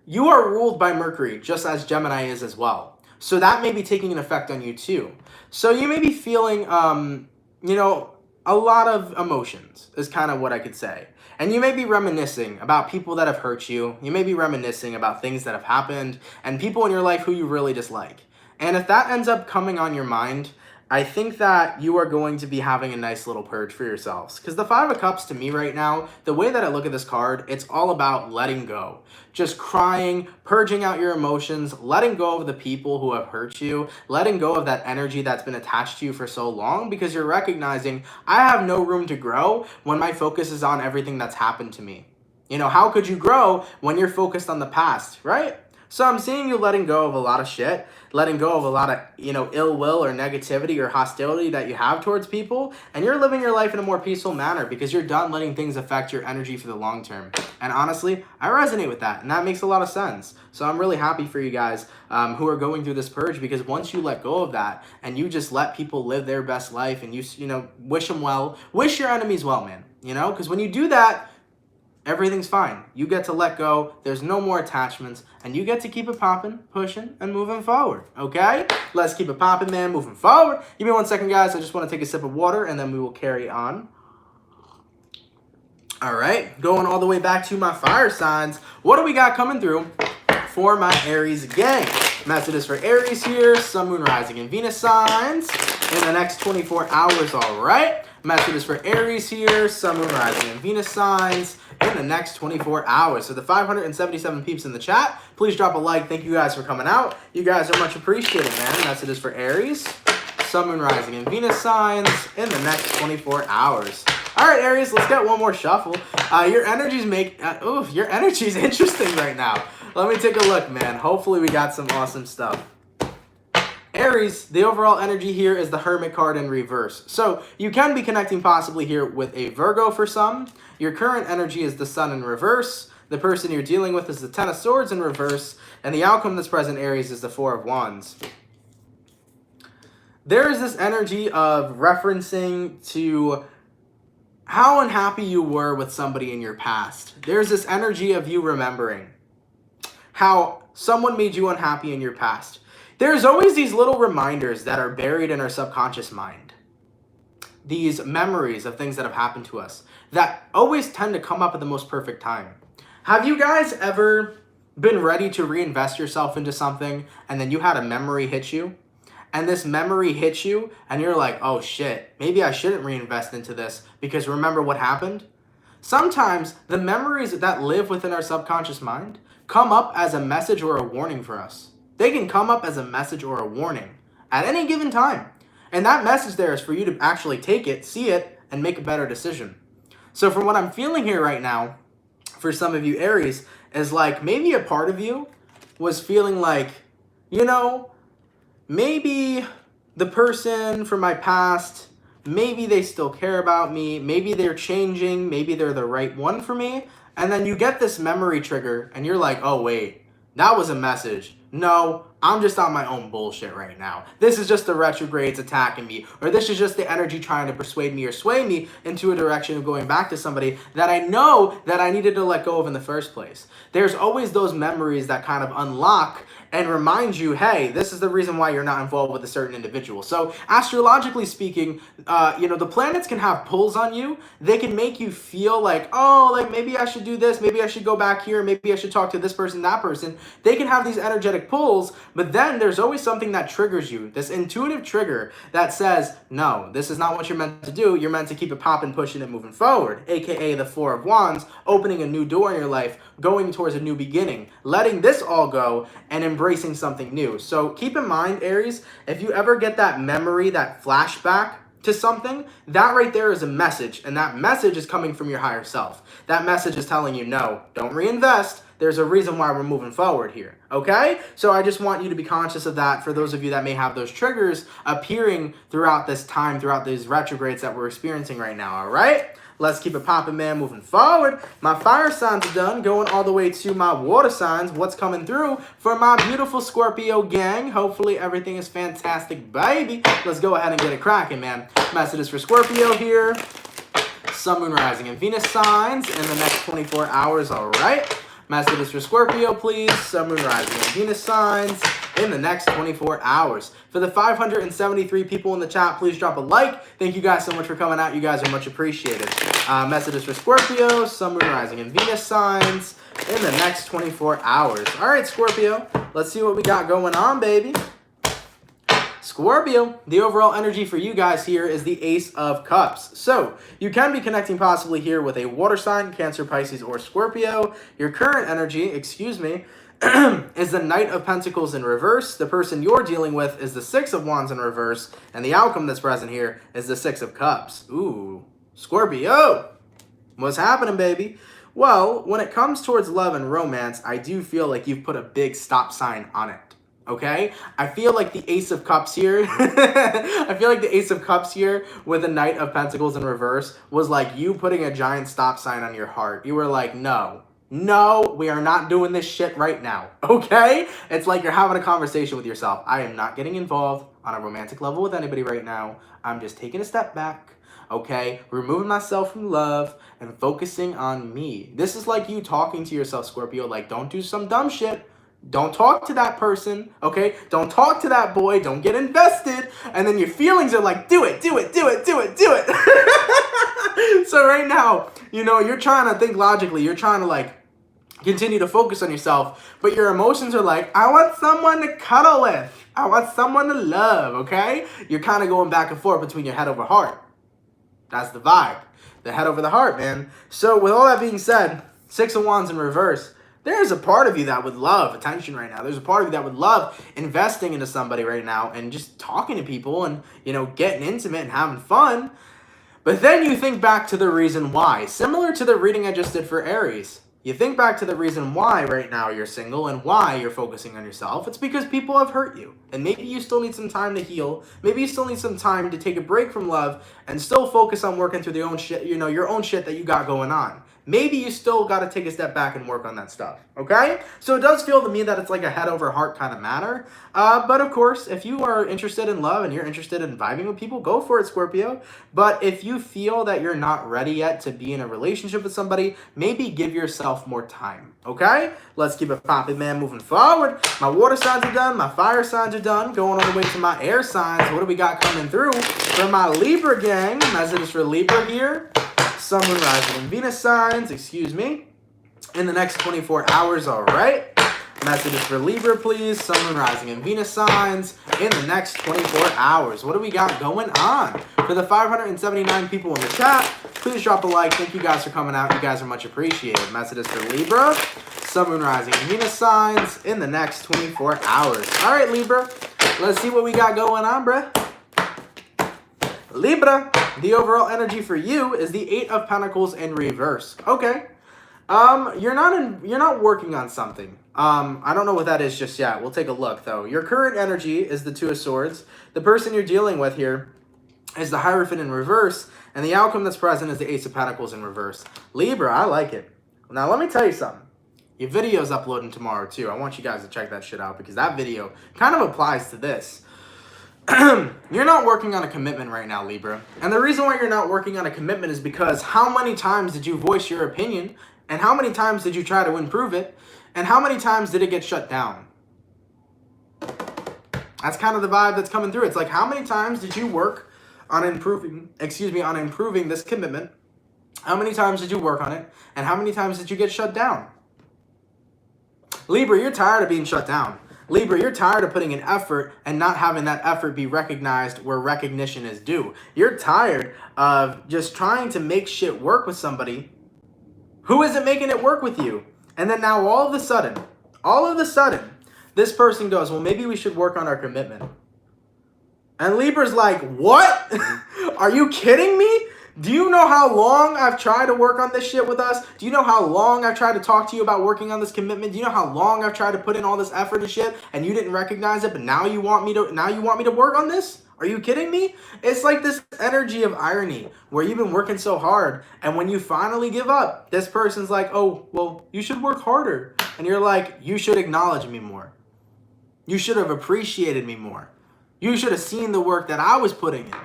you are ruled by Mercury, just as Gemini is as well. So that may be taking an effect on you too. So you may be feeling, you know, a lot of emotions is kind of what I could say. And you may be reminiscing about people that have hurt you. You may be reminiscing about things that have happened and people in your life who you really dislike. And if that ends up coming on your mind, I think that you are going to be having a nice little purge for yourselves. Because the Five of Cups to me right now, the way that I look at this card, it's all about letting go. Just crying, purging out your emotions, letting go of the people who have hurt you, letting go of that energy that's been attached to you for so long, because you're recognizing, I have no room to grow when my focus is on everything that's happened to me. You know, how could you grow when you're focused on the past, right? So I'm seeing you letting go of a lot of shit, letting go of a lot of, you know, ill will or negativity or hostility that you have towards people, and you're living your life in a more peaceful manner because you're done letting things affect your energy for the long term. And honestly, I resonate with that, and that makes a lot of sense. So I'm really happy for you guys who are going through this purge, because once you let go of that and you just let people live their best life and you know, wish them well, wish your enemies well, man, you know, because when you do that, everything's fine. You get to let go. There's no more attachments. And you get to keep it popping, pushing, and moving forward. Okay? Let's keep it popping, man. Moving forward. Give me 1 second, guys. I just want to take a sip of water, and then we will carry on. All right. Going all the way back to my fire signs. What do we got coming through for my Aries gang? Messages for Aries here. Sun, Moon, Rising, and Venus signs in the next 24 hours. All right. Messages for Aries here. Sun, Moon, Rising, and Venus signs in the next 24 hours. So the 577 peeps in the chat, please drop a like. Thank you guys for coming out. You guys are much appreciated, man. Messages for Aries, Sun, Moon, Rising, and Venus signs in the next 24 hours. All right, Aries, let's get one more shuffle. Your energy's your energy's interesting right now. Let me take a look, man. Hopefully we got some awesome stuff. Aries, the overall energy here is the Hermit card in reverse. So you can be connecting possibly here with a Virgo for some. Your current energy is the Sun in reverse. The person you're dealing with is the Ten of Swords in reverse. And the outcome that's present, Aries, is the Four of Wands. There is this energy of referencing to how unhappy you were with somebody in your past. There's this energy of you remembering how someone made you unhappy in your past. There's always these little reminders that are buried in our subconscious mind. These memories of things that have happened to us that always tend to come up at the most perfect time. Have you guys ever been ready to reinvest yourself into something and then you had a memory hit you? And this memory hits you and you're like, oh shit, maybe I shouldn't reinvest into this because remember what happened? Sometimes the memories that live within our subconscious mind come up as a message or a warning for us. They can come up as a message or a warning at any given time. And that message there is for you to actually take it, see it, and make a better decision. So from what I'm feeling here right now, for some of you Aries, is like maybe a part of you was feeling like, you know, maybe the person from my past, maybe they still care about me, maybe they're changing, maybe they're the right one for me. And then you get this memory trigger and you're like, oh wait, that was a message. No, I'm just on my own bullshit right now. This is just the retrogrades attacking me, or this is just the energy trying to persuade me or sway me into a direction of going back to somebody that I know that I needed to let go of in the first place. There's always those memories that kind of unlock and remind you, hey, this is the reason why you're not involved with a certain individual. So astrologically speaking, you know, the planets can have pulls on you. They can make you feel like, oh, like maybe I should do this, maybe I should go back here, maybe I should talk to this person, that person. They can have these energetic pulls, But then there's always something that triggers you, this intuitive trigger that says, no, this is not what you're meant to do. You're meant to keep it popping, pushing it, moving forward, aka the Four of Wands, opening a new door in your life, going towards a new beginning, letting this all go and embracing something new. So keep in mind, Aries, if you ever get that memory, that flashback to something, that right there is a message, and that message is coming from your higher self. That message is telling you, no, don't reinvest. There's a reason why we're moving forward here, okay? So I just want you to be conscious of that for those of you that may have those triggers appearing throughout this time, throughout these retrogrades that we're experiencing right now, all right? Let's keep it popping, man, moving forward. My fire signs are done, going all the way to my water signs. What's coming through for my beautiful Scorpio gang? Hopefully everything is fantastic, baby. Let's go ahead and get it cracking, man. Messages for Scorpio here. Sun, Moon, Rising, and Venus signs in the next 24 hours, all right? Messages for Scorpio, please. Sun, Moon, Rising, and Venus signs in the next 24 hours. For the 573 people in the chat, please drop a like. Thank you guys so much for coming out. You guys are much appreciated. Messages for Scorpio, Sun, Moon, Rising, and Venus signs in the next 24 hours. All right, Scorpio, let's see what we got going on, baby. Scorpio, the overall energy for you guys here is the Ace of Cups. So you can be connecting possibly here with a water sign, Cancer, Pisces, or Scorpio. Your current energy, excuse me, is the Knight of Pentacles in reverse. The person you're dealing with is the Six of Wands in reverse. And the outcome that's present here is the Six of Cups. Ooh, Scorpio, what's happening, baby? Well, when it comes towards love and romance, I do feel like you've put a big stop sign on it. Okay, I feel like the Ace of Cups here, I feel like the Ace of Cups here with the Knight of Pentacles in reverse was like you putting a giant stop sign on your heart. You were like, no, we are not doing this shit right now, okay? It's like you're having a conversation with yourself. I am not getting involved on a romantic level with anybody right now. I'm just taking a step back, okay? Removing myself from love and focusing on me. This is like you talking to yourself, Scorpio, like, don't do some dumb shit. Don't talk to that person, okay? Don't talk to that boy. Don't get invested. And then your feelings are like, do it. So right now, you know, you're trying to think logically. You're trying to, like, continue to focus on yourself. But your emotions are like, I want someone to cuddle with. I want someone to love, okay? You're kind of going back and forth between your head over heart. That's the vibe. The head over the heart, man. So with all that being said, Six of Wands in reverse. There's a part of you that would love attention right now. There's a part of you that would love investing into somebody right now and just talking to people and, you know, getting intimate and having fun. But then you think back to the reason why. Similar to the reading I just did for Aries. You think back to the reason why right now you're single and why you're focusing on yourself. It's because people have hurt you. And maybe you still need some time to heal. Maybe you still need some time to take a break from love and still focus on working through your own shit, you know, your own shit that you got going on. Maybe you still got to take a step back and work on that stuff, okay? So it does feel to me that it's like a head over heart kind of matter. But of course, if you are interested in love and you're interested in vibing with people, go for it, Scorpio. But if you feel that you're not ready yet to be in a relationship with somebody, maybe give yourself more time, okay? Let's keep it popping, man, moving forward. My water signs are done. My fire signs are done. Going all the way to my air signs. What do we got coming through for my Libra gang? Messages for Libra here. Sun, Moon, Rising, and Venus signs, excuse me, in the next 24 hours, all right? Messages for Libra, please. Sun, Moon, Rising, and Venus signs in the next 24 hours. What do we got going on? For the 579 people in the chat, please drop a like. Thank you guys for coming out. You guys are much appreciated. Messages for Libra, Sun, Moon, Rising, and Venus signs in the next 24 hours. All right, Libra, let's see what we got going on, bruh. Libra, the overall energy for you is the Eight of Pentacles in reverse. Okay. You're not working on something. I don't know what that is just yet. We'll take a look though. Your current energy is the Two of Swords. The person you're dealing with here is the Hierophant in reverse, and the outcome that's present is the Ace of Pentacles in reverse. Libra, I like it. Now let me tell you something. Your video's uploading tomorrow too. I want you guys to check that shit out because that video kind of applies to this. You're not working on a commitment right now, Libra. And the reason why you're not working on a commitment is because how many times did you voice your opinion? And how many times did you try to improve it? And how many times did it get shut down? That's kind of the vibe that's coming through. It's like, how many times did you work on improving this commitment? How many times did you work on it? And how many times did you get shut down? Libra, you're tired of being shut down. Libra, you're tired of putting in effort and not having that effort be recognized where recognition is due. You're tired of just trying to make shit work with somebody who isn't making it work with you. And then now all of a sudden, this person goes, well, maybe we should work on our commitment. And Libra's like, what? Are you kidding me? Do you know how long I've tried to work on this shit with us? Do you know how long I've tried to talk to you about working on this commitment? Do you know how long I've tried to put in all this effort and shit and you didn't recognize it, but now you want me to work on this? Are you kidding me? It's like this energy of irony where you've been working so hard, and when you finally give up, this person's like, oh, well, you should work harder. And you're like, you should acknowledge me more. You should have appreciated me more. You should have seen the work that I was putting in.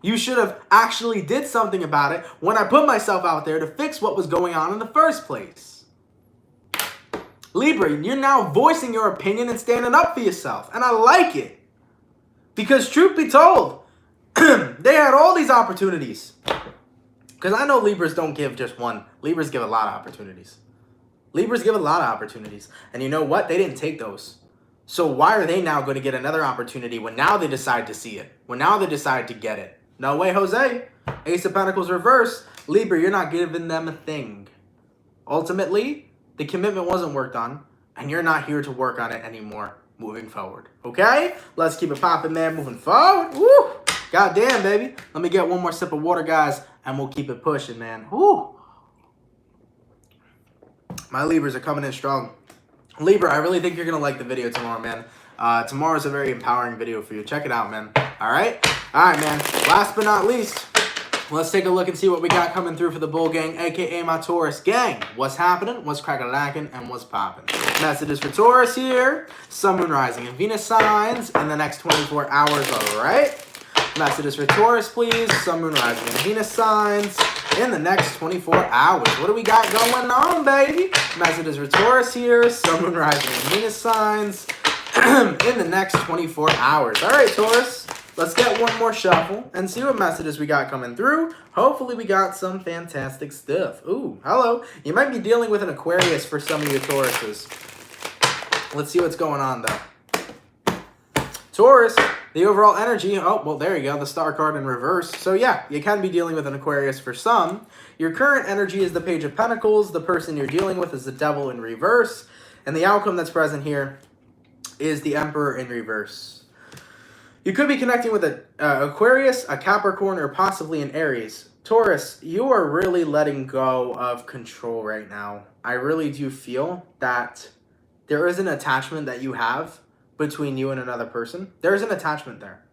You should have actually did something about it when I put myself out there to fix what was going on in the first place. Libra, you're now voicing your opinion and standing up for yourself. And I like it. Because truth be told, they had all these opportunities. Because I know Libras don't give just one. Libras give a lot of opportunities. Libras give a lot of opportunities. And you know what? They didn't take those. So why are they now going to get another opportunity when now they decide to see it? When now they decide to get it? No way, Jose. Ace of Pentacles reverse. Libra, you're not giving them a thing. Ultimately, the commitment wasn't worked on, and you're not here to work on it anymore moving forward. Okay? Let's keep it popping, man, moving forward. Woo! God damn, baby. Let me get one more sip of water, guys, and we'll keep it pushing, man. Woo! My Libras are coming in strong. Libra, I really think you're going to like the video tomorrow, man. Tomorrow's a very empowering video for you. Check it out, man. All right? All right, man. Last but not least, let's take a look and see what we got coming through for the Bull Gang, a.k.a. my Taurus gang. What's happening? What's crack-a-lacking? And what's popping? Messages for Taurus here. Sun, Moon, Rising, and Venus signs in the next 24 hours, all right? Messages for Taurus, please. Sun, Moon, Rising, and Venus signs in the next 24 hours. What do we got going on, baby? Messages for Taurus here. Sun, Moon, Rising, and Venus signs in the next 24 hours. All right, Taurus. Let's get one more shuffle and see what messages we got coming through. Hopefully we got some fantastic stuff. Ooh, hello. You might be dealing with an Aquarius for some of your Tauruses. Let's see what's going on, though. Taurus, the overall energy. Oh, well, there you go. The star card in reverse. So, yeah, you can be dealing with an Aquarius for some. Your current energy is the Page of Pentacles. The person you're dealing with is the Devil in reverse. And the outcome that's present here is the Emperor in reverse. You could be connecting with an Aquarius, a Capricorn, or possibly an Aries. Taurus, you are really letting go of control right now. I really do feel that there is an attachment that you have between you and another person. There is an attachment there.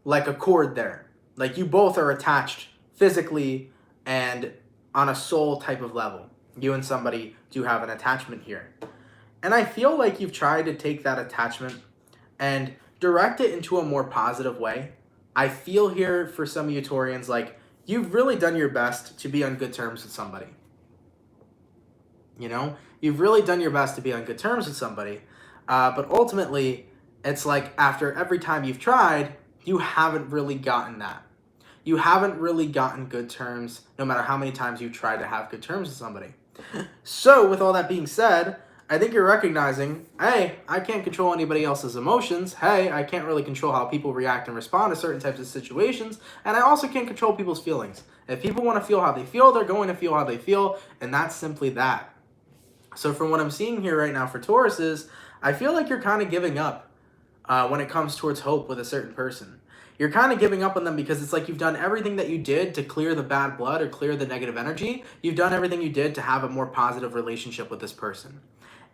Like a cord there. Like you both are attached physically and on a soul type of level. You and somebody do have an attachment here. And I feel like you've tried to take that attachment and direct it into a more positive way. I feel here for some of you Taurians like you've really done your best to be on good terms with somebody. You know, you've really done your best to be on good terms with somebody. But ultimately, it's like after every time you've tried, you haven't really gotten that. You haven't really gotten good terms no matter how many times you try to have good terms with somebody. So with all that being said, I think you're recognizing, hey, I can't control anybody else's emotions. Hey, I can't really control how people react and respond to certain types of situations. And I also can't control people's feelings. If people want to feel how they feel, they're going to feel how they feel. And that's simply that. So from what I'm seeing here right now for Taurus is, I feel like you're kind of giving up when it comes towards hope with a certain person. You're kind of giving up on them because it's like you've done everything that you did to clear the bad blood or clear the negative energy. You've done everything you did to have a more positive relationship with this person.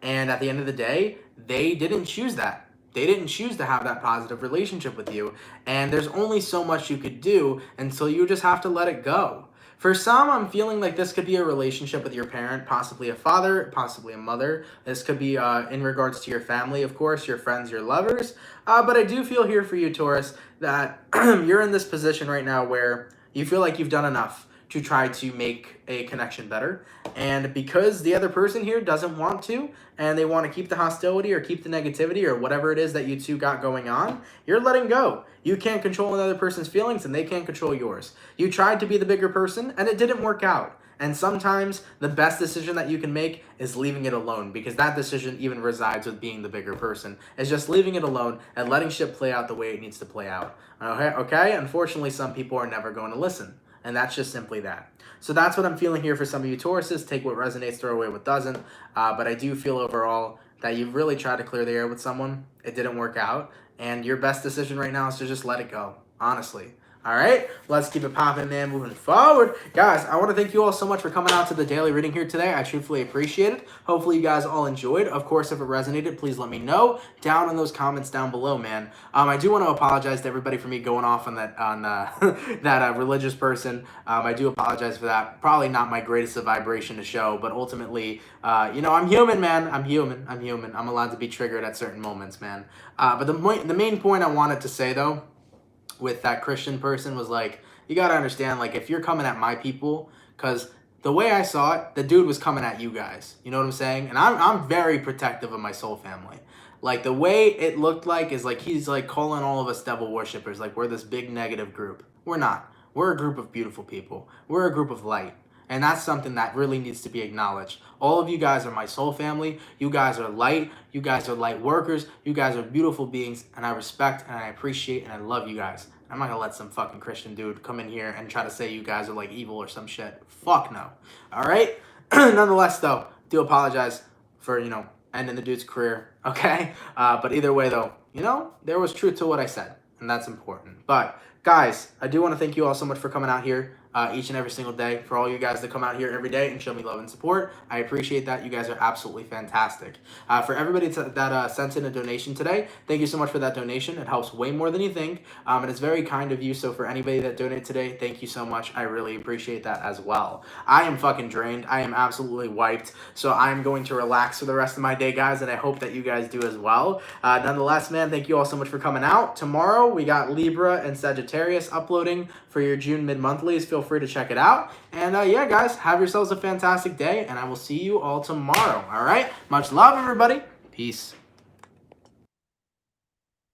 And at the end of the day, they didn't choose that. They didn't choose to have that positive relationship with you. And there's only so much you could do until you just have to let it go. For some, I'm feeling like this could be a relationship with your parent, possibly a father, possibly a mother. This could be in regards to your family, of course, your friends, your lovers. But I do feel here for you, Taurus, that you're in this position right now where you feel like you've done enough to try to make a connection better. And because the other person here doesn't want to, and they want to keep the hostility or keep the negativity or whatever it is that you two got going on, you're letting go. You can't control another person's feelings and they can't control yours. You tried to be the bigger person and it didn't work out. And sometimes the best decision that you can make is leaving it alone, because that decision even resides with being the bigger person. It's just leaving it alone and letting shit play out the way it needs to play out. Okay? Unfortunately, some people are never going to listen. And that's just simply that. So that's what I'm feeling here for some of you Tauruses. Take what resonates, throw away what doesn't. But I do feel overall that you've really tried to clear the air with someone. It didn't work out. And your best decision right now is to just let it go. Honestly. All right, let's keep it popping, man, moving forward. Guys, I want to thank you all so much for coming out to the daily reading here today. I truthfully appreciate it. Hopefully you guys all enjoyed. Of course, if it resonated, please let me know down in those comments down below, man. I do want to apologize to everybody for me going off on that that religious person. I do apologize for that. Probably not my greatest of vibration to show, but ultimately, you know, I'm human, man. I'm human. I'm allowed to be triggered at certain moments, man. But the main point I wanted to say, though, with that Christian person was like, you got to understand, like, if you're coming at my people, because the way I saw it, the dude was coming at you guys. You know what I'm saying? And I'm very protective of my soul family. Like, the way it looked like is like he's like calling all of us devil worshippers. Like, we're this big negative group. We're not. We're a group of beautiful people. We're a group of light. And that's something that really needs to be acknowledged. All of you guys are my soul family. You guys are light. You guys are light workers. You guys are beautiful beings. And I respect and I appreciate and I love you guys. I'm not going to let some fucking Christian dude come in here and try to say you guys are like evil or some shit. Fuck no. All right? Nonetheless, though, do apologize for, you know, ending the dude's career. Okay? But either way, though, you know, there was truth to what I said. And that's important. But, guys, I do want to thank you all so much for coming out here each and every single day. For all you guys that come out here every day and show me love and support, I appreciate that. You guys are absolutely fantastic. For everybody that sent in a donation today, thank you so much for that donation. It helps way more than you think, and it's very kind of you. So for anybody that donated today, thank you so much. I really appreciate that as well. I am fucking drained. I am absolutely wiped. So I'm going to relax for the rest of my day, guys, and I hope that you guys do as well. Nonetheless, man, thank you all so much for coming out. Tomorrow, we got Libra and Sagittarius uploading for your June mid-monthlies. Feel free to check it out. And yeah, guys, have yourselves a fantastic day, and I will see you all tomorrow. All right? Much love, everybody. Peace.